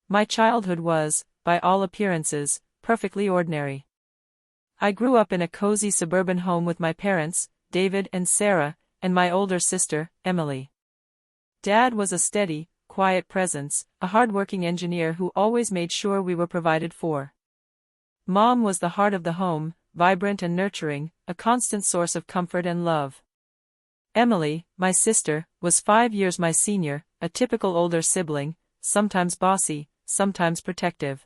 My childhood was, by all appearances, perfectly ordinary. I grew up in a cozy suburban home with my parents, David and Sarah, and my older sister, Emily. Dad was a steady, quiet presence, a hard-working engineer who always made sure we were provided for. Mom was the heart of the home, vibrant and nurturing, a constant source of comfort and love. Emily, my sister, was 5 years my senior, a typical older sibling, sometimes bossy, sometimes protective.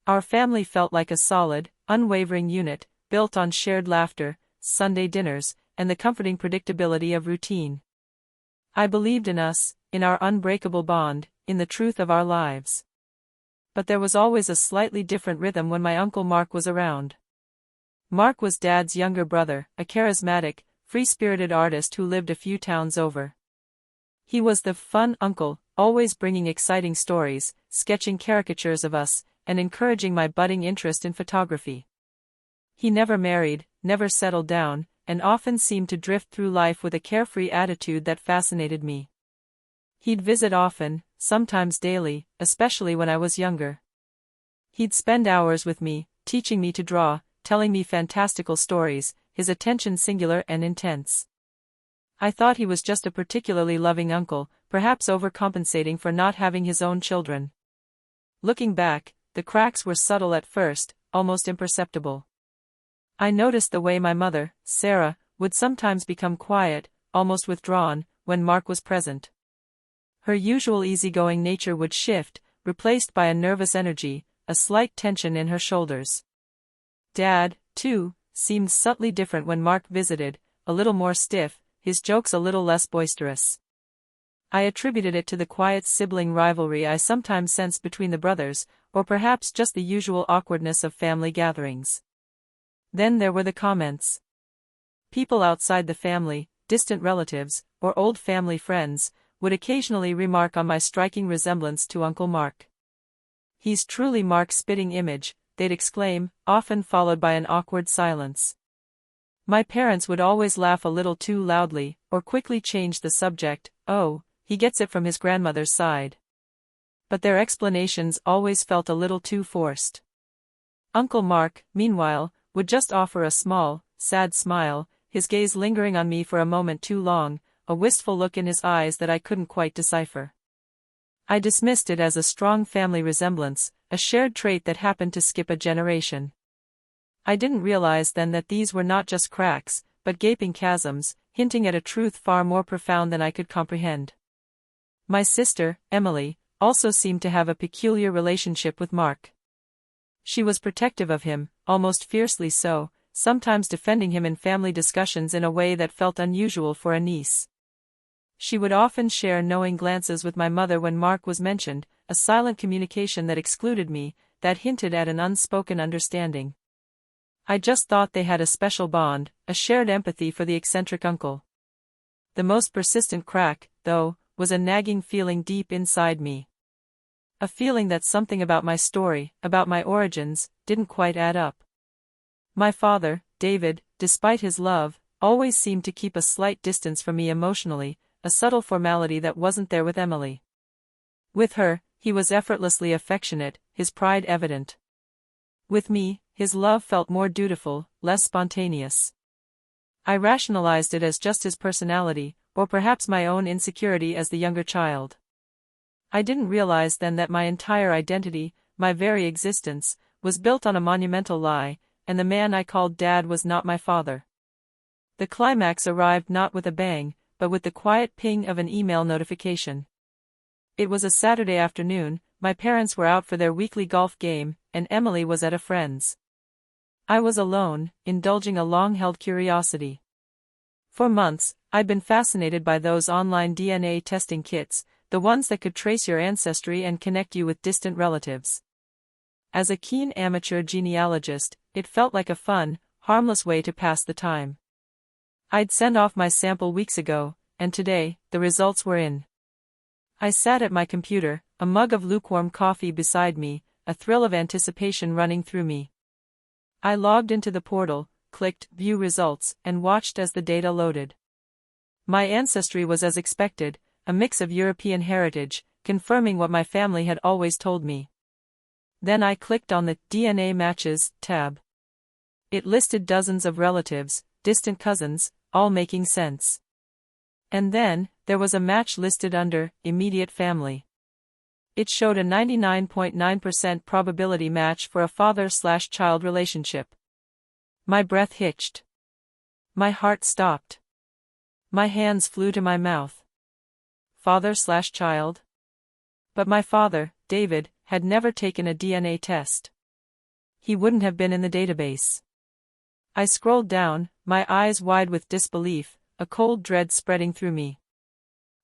Our family felt like a solid, unwavering unit, built on shared laughter, Sunday dinners, and the comforting predictability of routine. I believed in us, in our unbreakable bond, in the truth of our lives. But there was always a slightly different rhythm when my Uncle Mark was around. Mark was Dad's younger brother, a charismatic, free-spirited artist who lived a few towns over. He was the fun uncle, always bringing exciting stories, sketching caricatures of us, and encouraging my budding interest in photography. He never married, never settled down, and often seemed to drift through life with a carefree attitude that fascinated me. He'd visit often, sometimes daily, especially when I was younger. He'd spend hours with me, teaching me to draw, telling me fantastical stories, his attention singular and intense. I thought he was just a particularly loving uncle, perhaps overcompensating for not having his own children. Looking back, the cracks were subtle at first, almost imperceptible. I noticed the way my mother, Sarah, would sometimes become quiet, almost withdrawn, when Mark was present. Her usual easygoing nature would shift, replaced by a nervous energy, a slight tension in her shoulders. Dad, too, seemed subtly different when Mark visited, a little more stiff, his jokes a little less boisterous. I attributed it to the quiet sibling rivalry I sometimes sensed between the brothers, or perhaps just the usual awkwardness of family gatherings. Then there were the comments. People outside the family, distant relatives, or old family friends, would occasionally remark on my striking resemblance to Uncle Mark. "He's truly Mark's spitting image," they'd exclaim, often followed by an awkward silence. My parents would always laugh a little too loudly, or quickly change the subject. "Oh, he gets it from his grandmother's side." But their explanations always felt a little too forced. Uncle Mark, meanwhile, would just offer a small, sad smile, his gaze lingering on me for a moment too long, a wistful look in his eyes that I couldn't quite decipher. I dismissed it as a strong family resemblance, a shared trait that happened to skip a generation. I didn't realize then that these were not just cracks, but gaping chasms, hinting at a truth far more profound than I could comprehend. My sister, Emily, also seemed to have a peculiar relationship with Mark. She was protective of him, almost fiercely so, sometimes defending him in family discussions in a way that felt unusual for a niece. She would often share knowing glances with my mother when Mark was mentioned, a silent communication that excluded me, that hinted at an unspoken understanding. I just thought they had a special bond, a shared empathy for the eccentric uncle. The most persistent crack, though, was a nagging feeling deep inside me. A feeling that something about my story, about my origins, didn't quite add up. My father, David, despite his love, always seemed to keep a slight distance from me emotionally, a subtle formality that wasn't there with Emily. With her, he was effortlessly affectionate, his pride evident. With me, his love felt more dutiful, less spontaneous. I rationalized it as just his personality, or perhaps my own insecurity as the younger child. I didn't realize then that my entire identity, my very existence, was built on a monumental lie, and the man I called Dad was not my father. The climax arrived not with a bang, but with the quiet ping of an email notification. It was a Saturday afternoon, my parents were out for their weekly golf game, and Emily was at a friend's. I was alone, indulging a long-held curiosity. For months, I'd been fascinated by those online DNA testing kits, the ones that could trace your ancestry and connect you with distant relatives. As a keen amateur genealogist, it felt like a fun, harmless way to pass the time. I'd sent off my sample weeks ago, and today, the results were in. I sat at my computer, a mug of lukewarm coffee beside me, a thrill of anticipation running through me. I logged into the portal, clicked View Results, and watched as the data loaded. My ancestry was as expected, a mix of European heritage, confirming what my family had always told me. Then I clicked on the DNA Matches tab. It listed dozens of relatives, distant cousins, all making sense. And then, there was a match listed under Immediate Family. It showed a 99.9% probability match for a father-slash-child relationship. My breath hitched. My heart stopped. My hands flew to my mouth. Father-slash-child? But my father, David, had never taken a DNA test. He wouldn't have been in the database. I scrolled down, my eyes wide with disbelief, a cold dread spreading through me.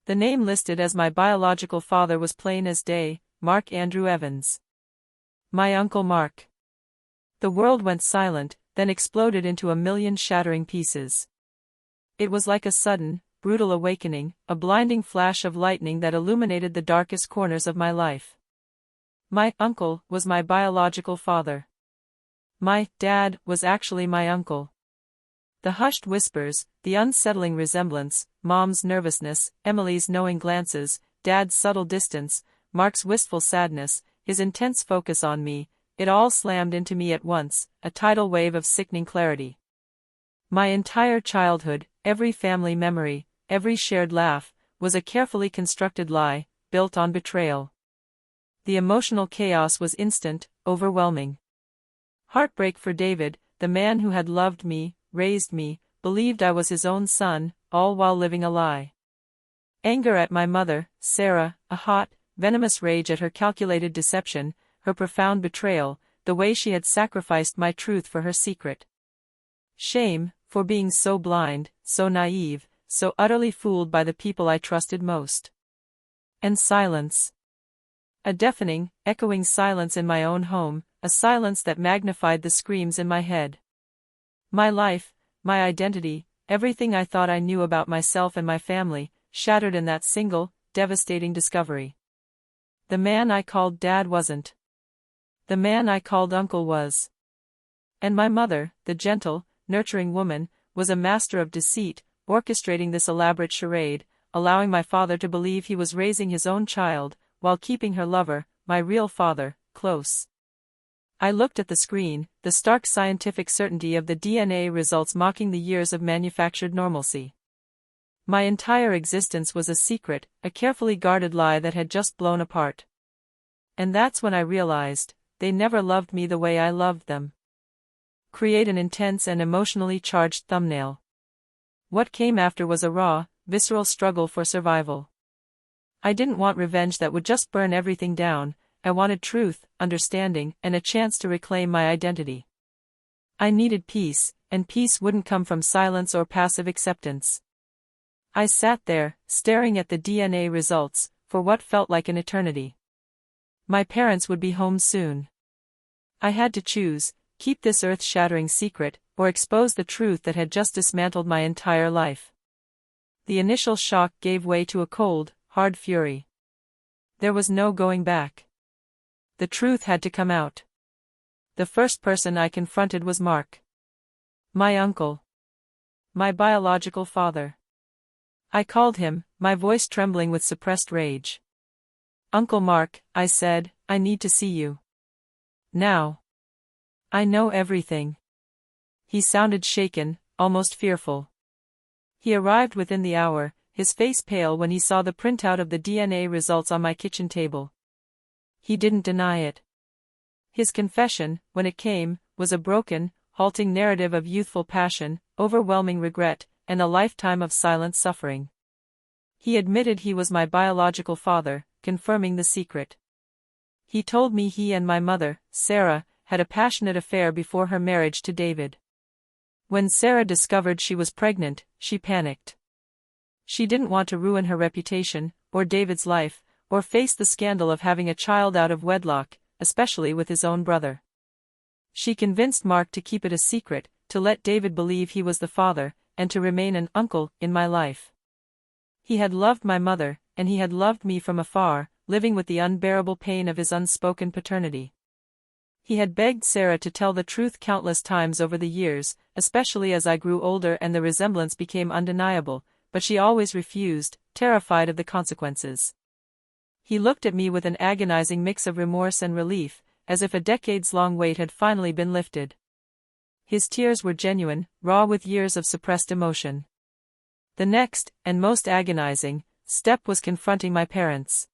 The name listed as my biological father was plain as day, Mark Andrew Evans. My Uncle Mark. The world went silent, then exploded into a million shattering pieces. It was like a sudden, brutal awakening, a blinding flash of lightning that illuminated the darkest corners of my life. My uncle was my biological father. My dad was actually my uncle. The hushed whispers, the unsettling resemblance, Mom's nervousness, Emily's knowing glances, Dad's subtle distance, Mark's wistful sadness, his intense focus on me, it all slammed into me at once, a tidal wave of sickening clarity. My entire childhood, every family memory, every shared laugh, was a carefully constructed lie, built on betrayal. The emotional chaos was instant, overwhelming. Heartbreak for David, the man who had loved me, raised me, believed I was his own son, all while living a lie. Anger at my mother, Sarah, a hot, venomous rage at her calculated deception, her profound betrayal, the way she had sacrificed my truth for her secret. Shame, for being so blind, so naive, so utterly fooled by the people I trusted most. And silence. A deafening, echoing silence in my own home, a silence that magnified the screams in my head. My life, my identity, everything I thought I knew about myself and my family, shattered in that single, devastating discovery. The man I called Dad wasn't. The man I called Uncle was. And my mother, the gentle, nurturing woman, was a master of deceit, orchestrating this elaborate charade, allowing my father to believe he was raising his own child, while keeping her lover, my real father, close. I looked at the screen, the stark scientific certainty of the DNA results mocking the years of manufactured normalcy. My entire existence was a secret, a carefully guarded lie that had just blown apart. And that's when I realized, they never loved me the way I loved them. Create an intense and emotionally charged thumbnail. What came after was a raw, visceral struggle for survival. I didn't want revenge that would just burn everything down. I wanted truth, understanding, and a chance to reclaim my identity. I needed peace, and peace wouldn't come from silence or passive acceptance. I sat there, staring at the DNA results, for what felt like an eternity. My parents would be home soon. I had to choose, keep this earth-shattering secret, or expose the truth that had just dismantled my entire life. The initial shock gave way to a cold, hard fury. There was no going back. The truth had to come out. The first person I confronted was Mark. My uncle. My biological father. I called him, my voice trembling with suppressed rage. Uncle Mark, I said, I need to see you. Now. I know everything. He sounded shaken, almost fearful. He arrived within the hour, his face pale when he saw the printout of the DNA results on my kitchen table. He didn't deny it. His confession, when it came, was a broken, halting narrative of youthful passion, overwhelming regret, and a lifetime of silent suffering. He admitted he was my biological father, confirming the secret. He told me he and my mother, Sarah, had a passionate affair before her marriage to David. When Sarah discovered she was pregnant, she panicked. She didn't want to ruin her reputation, or David's life, or face the scandal of having a child out of wedlock, especially with his own brother. She convinced Mark to keep it a secret, to let David believe he was the father, and to remain an uncle in my life. He had loved my mother, and he had loved me from afar, living with the unbearable pain of his unspoken paternity. He had begged Sarah to tell the truth countless times over the years, especially as I grew older and the resemblance became undeniable, but she always refused, terrified of the consequences. He looked at me with an agonizing mix of remorse and relief, as if a decades-long weight had finally been lifted. His tears were genuine, raw with years of suppressed emotion. The next, and most agonizing, step was confronting my parents.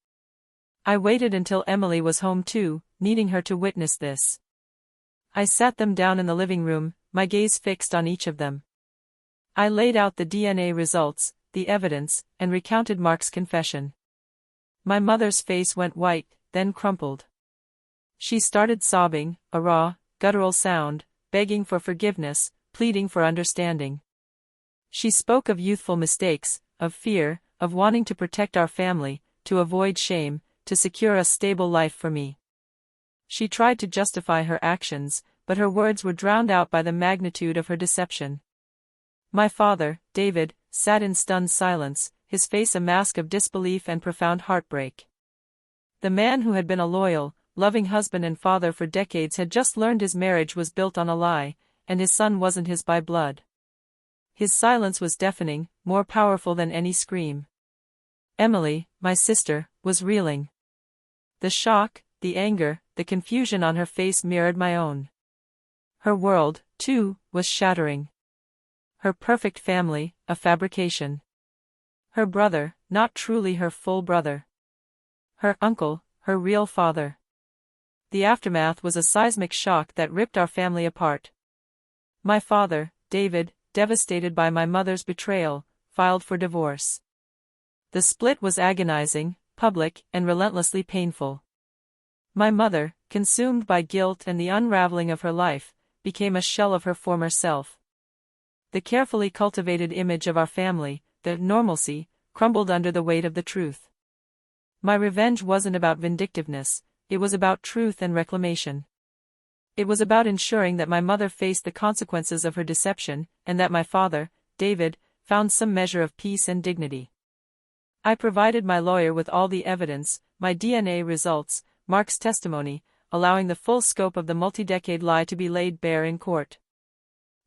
I waited until Emily was home too, needing her to witness this. I sat them down in the living room, my gaze fixed on each of them. I laid out the DNA results, the evidence, and recounted Mark's confession. My mother's face went white, then crumpled. She started sobbing, a raw, guttural sound, begging for forgiveness, pleading for understanding. She spoke of youthful mistakes, of fear, of wanting to protect our family, to avoid shame, to secure a stable life for me. She tried to justify her actions, but her words were drowned out by the magnitude of her deception. My father, David, sat in stunned silence, his face a mask of disbelief and profound heartbreak. The man who had been a loyal, loving husband and father for decades had just learned his marriage was built on a lie, and his son wasn't his by blood. His silence was deafening, more powerful than any scream. Emily, my sister, was reeling. The shock, the anger, the confusion on her face mirrored my own. Her world, too, was shattering. Her perfect family, a fabrication. Her brother, not truly her full brother. Her uncle, her real father. The aftermath was a seismic shock that ripped our family apart. My father, David, devastated by my mother's betrayal, filed for divorce. The split was agonizing, public, and relentlessly painful. My mother, consumed by guilt and the unraveling of her life, became a shell of her former self. The carefully cultivated image of our family, the normalcy, crumbled under the weight of the truth. My revenge wasn't about vindictiveness, it was about truth and reclamation. It was about ensuring that my mother faced the consequences of her deception, and that my father, David, found some measure of peace and dignity. I provided my lawyer with all the evidence, my DNA results, Mark's testimony, allowing the full scope of the multi-decade lie to be laid bare in court.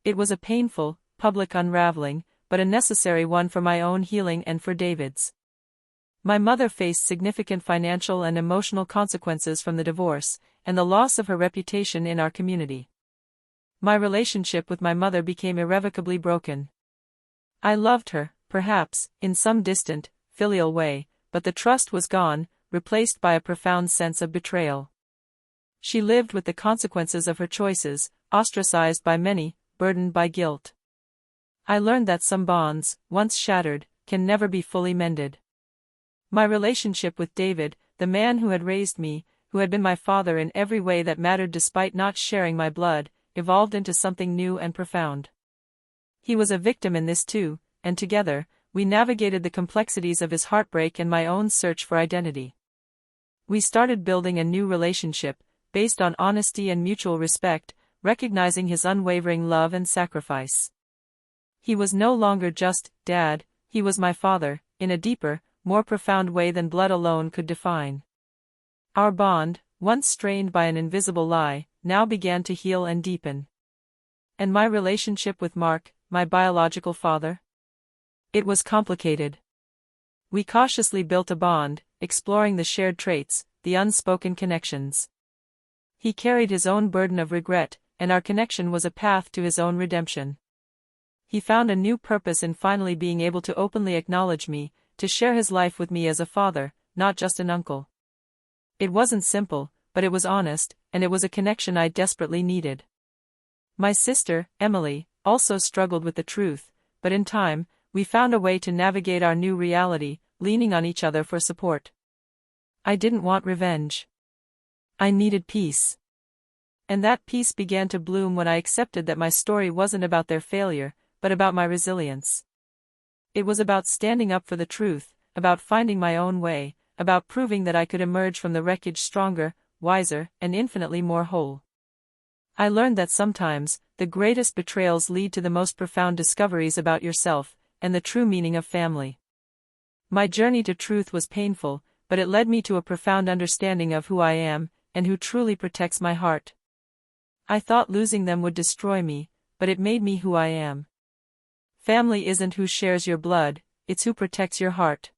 It was a painful, public unraveling, but a necessary one for my own healing and for David's. My mother faced significant financial and emotional consequences from the divorce, and the loss of her reputation in our community. My relationship with my mother became irrevocably broken. I loved her, perhaps, in some distant, filial way, but the trust was gone, replaced by a profound sense of betrayal. She lived with the consequences of her choices, ostracized by many, burdened by guilt. I learned that some bonds, once shattered, can never be fully mended. My relationship with David, the man who had raised me, who had been my father in every way that mattered despite not sharing my blood, evolved into something new and profound. He was a victim in this too, and together, we navigated the complexities of his heartbreak and my own search for identity. We started building a new relationship, based on honesty and mutual respect, recognizing his unwavering love and sacrifice. He was no longer just Dad, he was my father, in a deeper, more profound way than blood alone could define. Our bond, once strained by an invisible lie, now began to heal and deepen. And my relationship with Mark, my biological father? It was complicated. We cautiously built a bond, exploring the shared traits, the unspoken connections. He carried his own burden of regret, and our connection was a path to his own redemption. He found a new purpose in finally being able to openly acknowledge me, to share his life with me as a father, not just an uncle. It wasn't simple, but it was honest, and it was a connection I desperately needed. My sister, Emily, also struggled with the truth, but in time, we found a way to navigate our new reality, leaning on each other for support. I didn't want revenge. I needed peace. And that peace began to bloom when I accepted that my story wasn't about their failure, but about my resilience. It was about standing up for the truth, about finding my own way, about proving that I could emerge from the wreckage stronger, wiser, and infinitely more whole. I learned that sometimes, the greatest betrayals lead to the most profound discoveries about yourself, and the true meaning of family. My journey to truth was painful, but it led me to a profound understanding of who I am, and who truly protects my heart. I thought losing them would destroy me, but it made me who I am. Family isn't who shares your blood, it's who protects your heart.